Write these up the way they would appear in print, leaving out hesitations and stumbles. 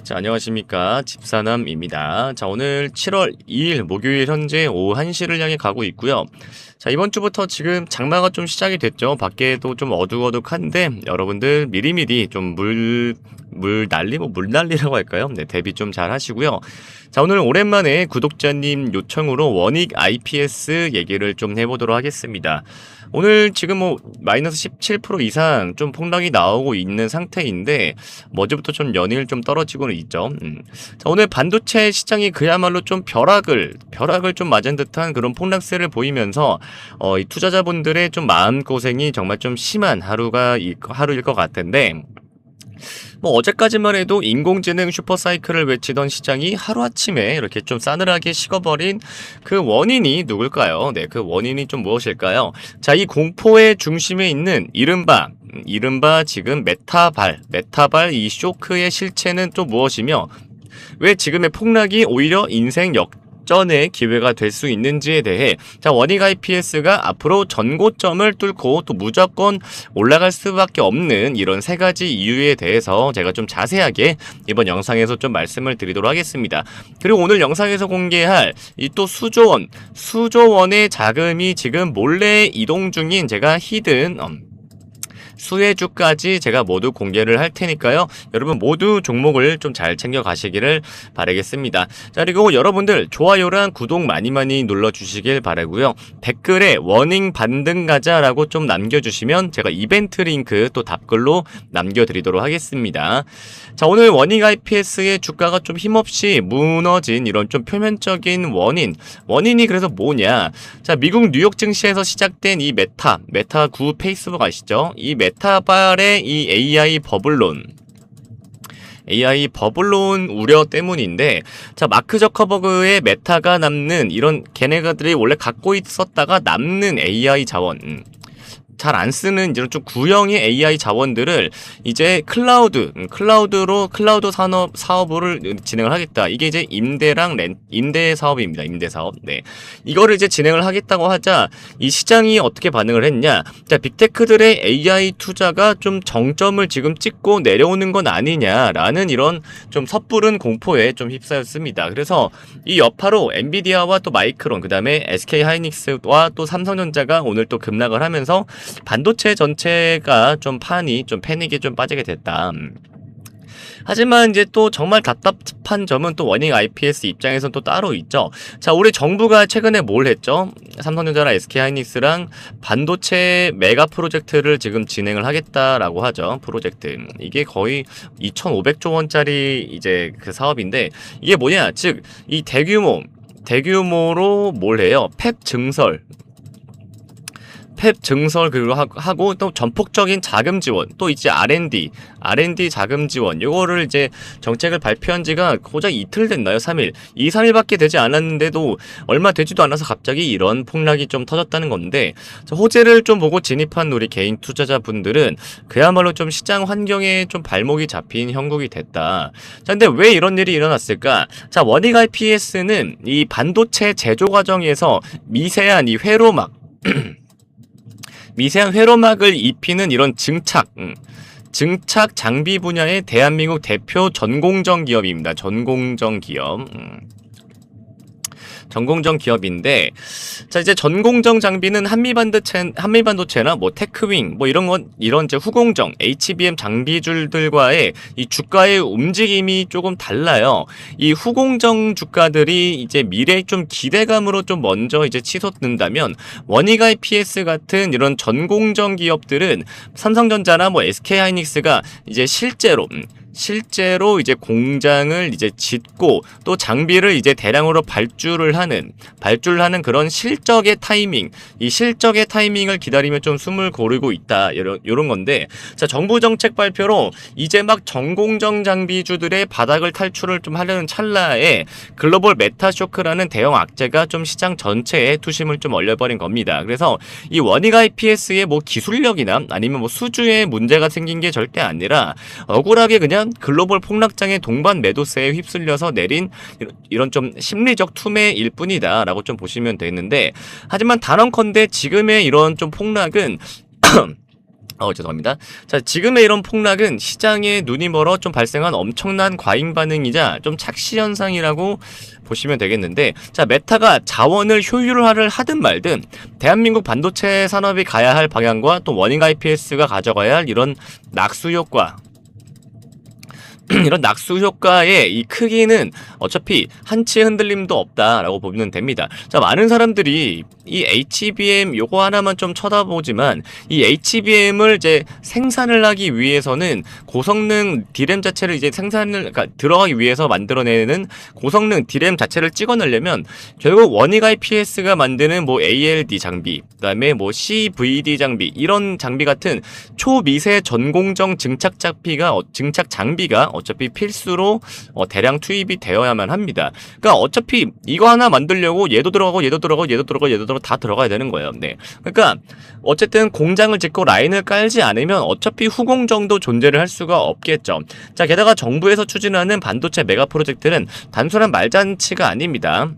자, 안녕하십니까. 집사남입니다. 자, 오늘 7월 2일 목요일 현재 오후 1시를 향해 가고 있고요. 자, 이번 주부터 지금 장마가 좀 시작이 됐죠. 밖에도 좀 어둑어둑한데 여러분들 미리미리 좀 물 난리라고 할까요? 네, 대비 좀 잘 하시고요. 자, 오늘 오랜만에 구독자님 요청으로 원익 IPS 얘기를 좀 해보도록 하겠습니다. 오늘 지금 뭐 마이너스 17% 이상 좀 폭락이 나오고 있는 상태인데 어제부터 좀 연일 좀 떨어지고는 있죠. 자, 오늘 반도체 시장이 그야말로 좀 벼락을 좀 맞은 듯한 그런 폭락세를 보이면서 이 투자자분들의 좀 마음고생이 정말 좀 심한 하루일 것 같은데, 뭐 어제까지만 해도 인공지능 슈퍼사이클을 외치던 시장이 하루아침에 이렇게 좀 싸늘하게 식어버린 그 원인이 누굴까요? 네, 그 원인이 좀 무엇일까요? 자, 이 공포의 중심에 있는 이른바 지금 메타발 이 쇼크의 실체는 또 무엇이며, 왜 지금의 폭락이 오히려 인생 역전의 기회가 될 수 있는지에 대해, 자, 원익 IPS가 앞으로 전고점을 뚫고 또 무조건 올라갈 수밖에 없는 이런 세 가지 이유에 대해서 제가 좀 자세하게 이번 영상에서 좀 말씀을 드리도록 하겠습니다. 그리고 오늘 영상에서 공개할 이 또 수조원의 자금이 지금 몰래 이동 중인 제가 히든 수혜주까지 제가 모두 공개를 할 테니까요. 여러분 모두 종목을 좀 잘 챙겨 가시기를 바라겠습니다. 자, 그리고 여러분들 좋아요랑 구독 많이 눌러주시길 바라고요. 댓글에 워닝 반등 가자라고 좀 남겨주시면 제가 이벤트 링크 또 답글로 남겨드리도록 하겠습니다. 자, 오늘 원익 IPS의 주가가 좀 힘없이 무너진 이런 좀 표면적인 원인이 그래서 뭐냐? 자, 미국 뉴욕 증시에서 시작된 이 메타 구 페이스북 아시죠? 이 메타발의 이 AI 버블론 우려 때문인데, 자, 마크 저커버그의 메타가 남는 이런 걔네가들이 원래 갖고 있었다가 남는 AI 자원, 잘 안 쓰는 이런 좀 구형의 AI 자원들을 이제 클라우드 사업을 진행을 하겠다. 이게 이제 임대 사업입니다. 임대 사업. 네. 이거를 이제 진행을 하겠다고 하자 이 시장이 어떻게 반응을 했냐? 자, 빅테크들의 AI 투자가 좀 정점을 지금 찍고 내려오는 건 아니냐라는 이런 좀 섣부른 공포에 좀 휩싸였습니다. 그래서 이 여파로 엔비디아와 또 마이크론, 그다음에 SK 하이닉스와 또 삼성전자가 오늘 또 급락을 하면서 반도체 전체가 좀 패닉에 좀 빠지게 됐다. 하지만 이제 또 정말 답답한 점은 또 원익 IPS 입장에서는 또 따로 있죠. 자, 우리 정부가 최근에 뭘 했죠? 삼성전자랑 SK하이닉스랑 반도체 메가 프로젝트를 지금 진행을 하겠다라고 하죠. 프로젝트. 이게 거의 2,500조 원짜리 이제 그 사업인데, 이게 뭐냐? 즉, 이 대규모로 뭘 해요? 팹 증설 그리고 하고 또 전폭적인 자금 지원, 또 이제 R&D 자금 지원, 요거를 이제 정책을 발표한 지가 고작 이틀 됐나요? 3일. 3일밖에 되지 않았는데도 얼마 되지도 않아서 갑자기 이런 폭락이 좀 터졌다는 건데, 호재를 좀 보고 진입한 우리 개인 투자자분들은 그야말로 좀 시장 환경에 좀 발목이 잡힌 형국이 됐다. 자, 근데 왜 이런 일이 일어났을까? 자, 원익 IPS는 이 반도체 제조 과정에서 미세한 이 회로막을 입히는 이런 증착 장비 분야의 대한민국 대표 전공정 기업입니다. 전공정 기업인데, 자, 이제 전공정 장비는 한미반도체나 뭐 테크윙 뭐 이런 이제 후공정 HBM 장비줄들과의 이 주가의 움직임이 조금 달라요. 이 후공정 주가들이 이제 미래에 좀 기대감으로 좀 먼저 이제 치솟는다면, 원익 IPS 같은 이런 전공정 기업들은 삼성전자나 뭐 SK하이닉스가 이제 실제로 이제 공장을 이제 짓고 또 장비를 이제 대량으로 발주를 하는 그런 실적의 타이밍을 기다리며 좀 숨을 고르고 있다. 요런 건데, 자, 정부 정책 발표로 이제 막 전공정 장비주들의 바닥을 탈출을 좀 하려는 찰나에 글로벌 메타 쇼크라는 대형 악재가 좀 시장 전체에 투심을 좀 얼려버린 겁니다. 그래서 이 원익 IPS의 뭐 기술력이나 아니면 뭐 수주에 문제가 생긴 게 절대 아니라 억울하게 그냥 글로벌 폭락장의 동반 매도세에 휩쓸려서 내린 이런 좀 심리적 투매일 뿐이다 라고 좀 보시면 되는데, 하지만 단언컨대 지금의 이런 좀 폭락은 죄송합니다. 자, 지금의 이런 폭락은 시장에 눈이 멀어 좀 발생한 엄청난 과잉 반응이자 좀 착시 현상이라고 보시면 되겠는데, 자, 메타가 자원을 효율화를 하든 말든 대한민국 반도체 산업이 가야 할 방향과 또 워닝 IPS가 가져가야 할 이런 낙수 효과, 이런 낙수 효과의 이 크기는 어차피 한치의 흔들림도 없다라고 보면 됩니다. 자, 많은 사람들이 이 HBM 요거 하나만 좀 쳐다보지만 이 HBM을 이제 생산을 하기 위해서는 고성능 D램 자체를 이제 그러니까 들어가기 위해서 만들어내는 고성능 D램 자체를 찍어내려면 결국 원익 IPS가 만드는 뭐 ALD 장비, 그다음에 뭐 CVD 장비, 이런 장비 같은 초미세 전공정 증착 장비가 어차피 필수로 대량 투입이 되어야만 합니다. 그러니까 어차피 이거 하나 만들려고 얘도 들어가고 다 들어가야 되는 거예요. 네. 그러니까 어쨌든 공장을 짓고 라인을 깔지 않으면 어차피 후공정도 존재를 할 수가 없겠죠. 자, 게다가 정부에서 추진하는 반도체 메가 프로젝트는 단순한 말잔치가 아닙니다.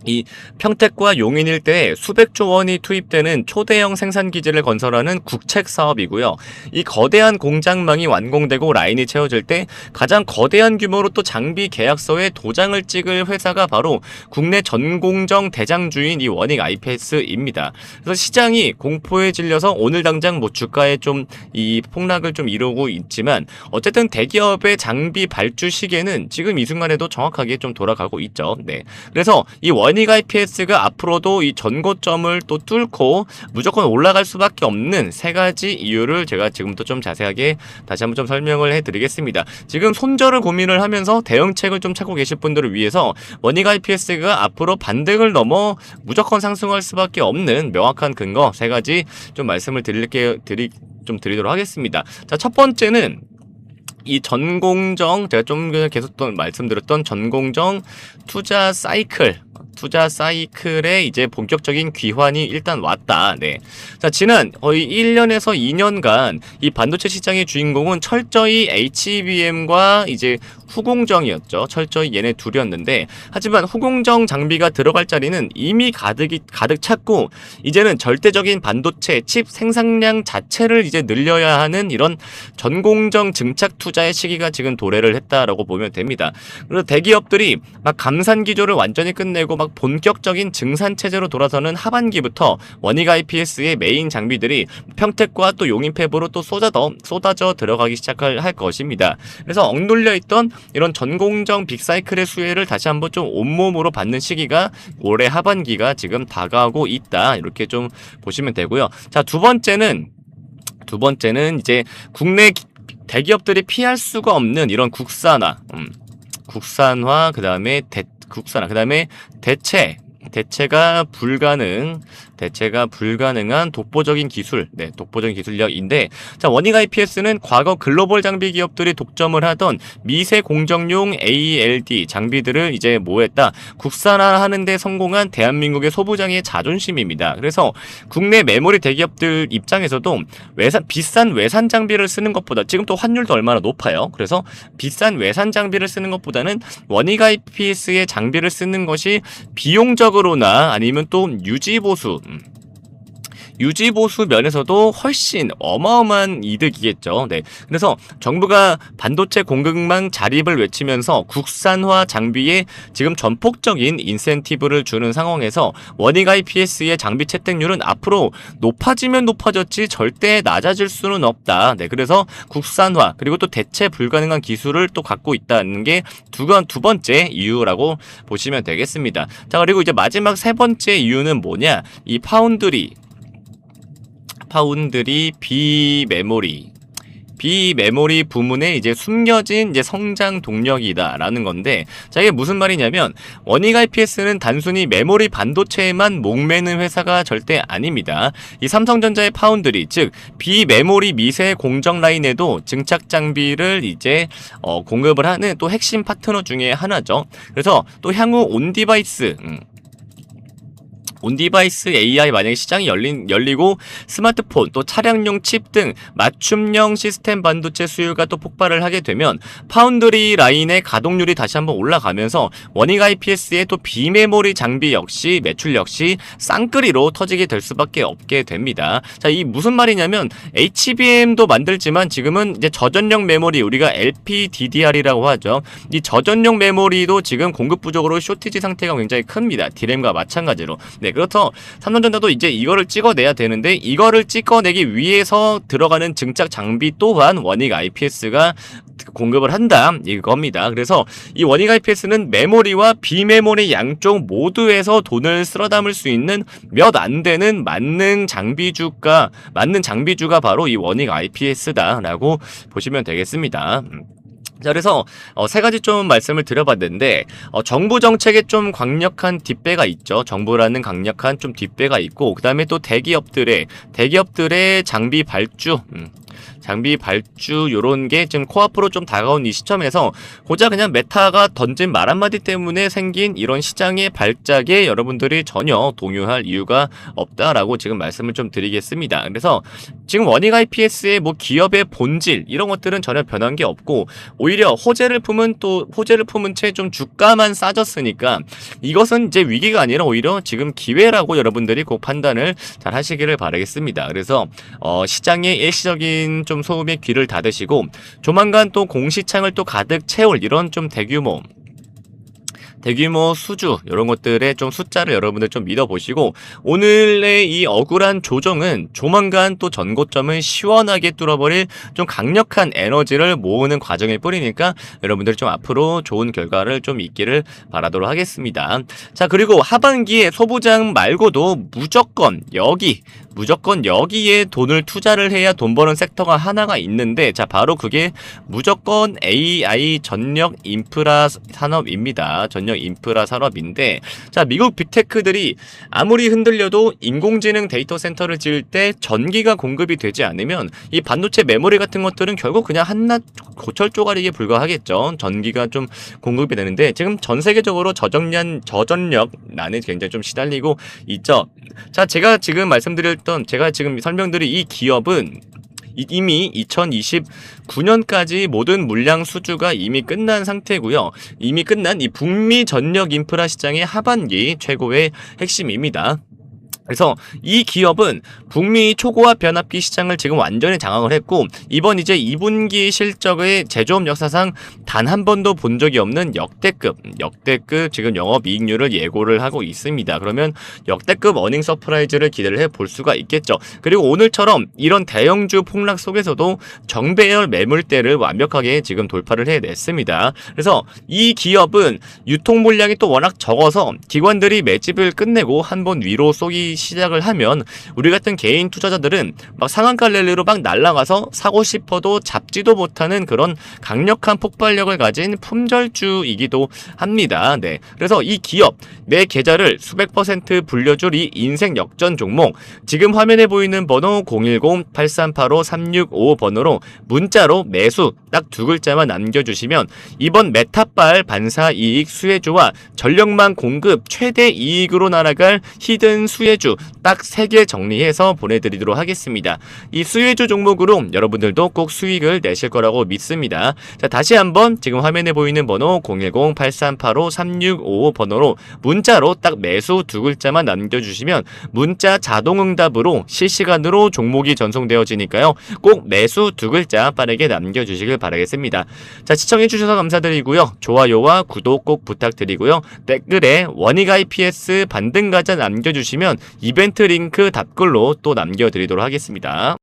이 평택과 용인 일대에 수백조 원이 투입되는 초대형 생산기지를 건설하는 국책 사업이고요. 이 거대한 공장망이 완공되고 라인이 채워질 때 가장 거대한 규모로 또 장비 계약서에 도장을 찍을 회사가 바로 국내 전공정 대장주인 이 원익 IPS입니다. 그래서 시장이 공포에 질려서 오늘 당장 뭐 주가에 좀 이 폭락을 좀 이루고 있지만 어쨌든 대기업의 장비 발주 시계는 지금 이 순간에도 정확하게 좀 돌아가고 있죠. 네. 그래서 이 원익 IPS가 앞으로도 이 전고점을 또 뚫고 무조건 올라갈 수밖에 없는 세 가지 이유를 제가 지금부터 좀 자세하게 다시 한번 좀 설명을 해드리겠습니다. 지금 손절을 고민을 하면서 대응책을 좀 찾고 계실 분들을 위해서 원익 IPS가 앞으로 반등을 넘어 무조건 상승할 수밖에 없는 명확한 근거 세 가지 좀 말씀을 드리도록 하겠습니다. 자, 첫 번째는 이 전공정, 제가 좀 계속 또 말씀드렸던 전공정 투자 사이클에 이제 본격적인 귀환이 일단 왔다. 네. 자, 지난 거의 1년에서 2년간 이 반도체 시장의 주인공은 철저히 HBM과 이제 후공정이었죠. 철저히 얘네 둘이었는데, 하지만 후공정 장비가 들어갈 자리는 이미 가득 찼고, 이제는 절대적인 반도체 칩 생산량 자체를 이제 늘려야 하는 이런 전공정 증착 투자의 시기가 지금 도래를 했다라고 보면 됩니다. 그래서 대기업들이 막 감산 기조를 완전히 끝내고 막 본격적인 증산 체제로 돌아서는 하반기부터 원익 IPS의 메인 장비들이 평택과 또 용인 팹으로 또 쏟아져 들어가기 시작할 것입니다. 그래서 억눌려 있던 이런 전공정 빅사이클의 수혜를 다시 한번 좀 온몸으로 받는 시기가 올해 하반기가 지금 다가오고 있다. 이렇게 좀 보시면 되고요. 자, 두 번째는 이제 국내 대기업들이 피할 수가 없는 이런 국산화, 그다음에 대체가 불가능한 독보적인 기술력인데, 자, 원익 IPS는 과거 글로벌 장비 기업들이 독점을 하던 미세 공정용 ALD 장비들을 이제 뭐했다? 국산화하는데 성공한 대한민국의 소부장의 자존심입니다. 그래서 국내 메모리 대기업들 입장에서도 비싼 외산 장비를 쓰는 것보다, 지금 또 환율도 얼마나 높아요. 그래서 비싼 외산 장비를 쓰는 것보다는 원익 IPS의 장비를 쓰는 것이 비용적으로나 아니면 또 유지보수 면에서도 훨씬 어마어마한 이득이겠죠. 네. 그래서 정부가 반도체 공급망 자립을 외치면서 국산화 장비에 지금 전폭적인 인센티브를 주는 상황에서 원익 IPS의 장비 채택률은 앞으로 높아지면 높아졌지 절대 낮아질 수는 없다. 네. 그래서 국산화 그리고 또 대체 불가능한 기술을 또 갖고 있다는 게 두 번째 이유라고 보시면 되겠습니다. 자, 그리고 이제 마지막 세 번째 이유는 뭐냐? 이 파운드리 비메모리 부문에 이제 숨겨진 이제 성장 동력이다라는 건데, 자, 이게 무슨 말이냐면 원익 IPS는 단순히 메모리 반도체에만 목매는 회사가 절대 아닙니다. 이 삼성전자의 파운드리, 즉 비메모리 미세 공정 라인에도 증착 장비를 이제 공급을 하는 또 핵심 파트너 중에 하나죠. 그래서 또 향후 온디바이스 온디바이스 AI 만약에 시장이 열리고 스마트폰 또 차량용 칩 등 맞춤형 시스템 반도체 수요가 또 폭발을 하게 되면 파운드리 라인의 가동률이 다시 한번 올라가면서 원익 IPS의 또 비메모리 장비 역시 매출 역시 쌍끌이로 터지게 될 수밖에 없게 됩니다. 자, 이 무슨 말이냐면 HBM도 만들지만 지금은 이제 저전력 메모리 우리가 LPDDR이라고 하죠. 이 저전력 메모리도 지금 공급 부족으로 쇼티지 상태가 굉장히 큽니다. D램과 마찬가지로. 네, 그렇죠. 삼성전자도 이제 이거를 찍어내야 되는데 이거를 찍어내기 위해서 들어가는 증착 장비 또한 원익 IPS가 공급을 한다 이겁니다. 그래서 이 원익 IPS는 메모리와 비메모리 양쪽 모두에서 돈을 쓸어 담을 수 있는 몇 안 되는 만능 장비주가 바로 이 원익 IPS다라고 보시면 되겠습니다. 자, 그래서 세 가지 좀 말씀을 드려봤는데 정부 정책에 좀 강력한 뒷배가 있죠. 정부라는 강력한 좀 뒷배가 있고 그 다음에 또 대기업들의 장비 발주 요런 게 지금 코앞으로 좀 다가온 이 시점에서 고작 그냥 메타가 던진 말 한마디 때문에 생긴 이런 시장의 발작에 여러분들이 전혀 동요할 이유가 없다라고 지금 말씀을 좀 드리겠습니다. 그래서 지금 원익 IPS의 뭐 기업의 본질 이런 것들은 전혀 변한 게 없고 오히려 호재를 품은 채 좀 주가만 싸졌으니까 이것은 이제 위기가 아니라 오히려 지금 기회라고 여러분들이 꼭 판단을 잘 하시기를 바라겠습니다. 그래서 시장의 일시적인 좀 소음에 귀를 닫으시고 조만간 또 공시창을 또 가득 채울 이런 좀 대규모 수주 이런 것들의 좀 숫자를 여러분들 좀 믿어보시고 오늘의 이 억울한 조정은 조만간 또 전고점을 시원하게 뚫어버릴 좀 강력한 에너지를 모으는 과정일 뿐이니까 여러분들 좀 앞으로 좋은 결과를 좀 있기를 바라도록 하겠습니다. 자, 그리고 하반기에 소부장 말고도 무조건 여기에 돈을 투자를 해야 돈 버는 섹터가 하나가 있는데 자, 바로 그게 무조건 AI 전력 인프라 산업입니다. 전력 인프라 산업인데 자, 미국 빅테크들이 아무리 흔들려도 인공지능 데이터 센터를 지을 때 전기가 공급이 되지 않으면 이 반도체 메모리 같은 것들은 결국 그냥 한낱 고철 조각이기에 불과하겠죠. 전기가 좀 공급이 되는데 지금 전 세계적으로 저전력난에 굉장히 좀 시달리고 있죠. 자, 제가 지금 설명드릴 이 기업은 이미 2029년까지 모든 물량 수주가 이미 끝난 상태고요. 이미 끝난 이 북미 전력 인프라 시장의 하반기 최고의 핵심입니다. 그래서 이 기업은 북미 초고압 변압기 시장을 지금 완전히 장악을 했고 이번 이제 2분기 실적의 제조업 역사상 단 한 번도 본 적이 없는 역대급 지금 영업이익률을 예고를 하고 있습니다. 그러면 역대급 어닝 서프라이즈를 기대를 해볼 수가 있겠죠. 그리고 오늘처럼 이런 대형주 폭락 속에서도 정배열 매물대를 완벽하게 지금 돌파를 해냈습니다. 그래서 이 기업은 유통 물량이 또 워낙 적어서 기관들이 매집을 끝내고 한 번 위로 쏘기 시작을 하면 우리 같은 개인 투자자들은 막 상한가 랠리로 막 날아가서 사고 싶어도 잡지도 못하는 그런 강력한 폭발력을 가진 품절주이기도 합니다. 네, 그래서 이 기업 내 계좌를 수백 % 불려줄 이 인생 역전 종목 지금 화면에 보이는 번호 010-8385-365번호로 문자로 매수 딱 두 글자만 남겨주시면 이번 메타발 반사 이익 수혜주와 전력망 공급 최대 이익으로 날아갈 히든 수혜주 딱 3개 정리해서 보내드리도록 하겠습니다. 이 수혜주 종목으로 여러분들도 꼭 수익을 내실 거라고 믿습니다. 자, 다시 한번 지금 화면에 보이는 번호 010-8385-3655번호로 문자로 딱 매수 두 글자만 남겨주시면 문자 자동응답으로 실시간으로 종목이 전송되어지니까요. 꼭 매수 두 글자 빠르게 남겨주시길 바라겠습니다. 자, 시청해주셔서 감사드리고요. 좋아요와 구독 꼭 부탁드리고요. 댓글에 원익 IPS 반등 가자 남겨주시면 이벤트 링크 답글로 또 남겨드리도록 하겠습니다.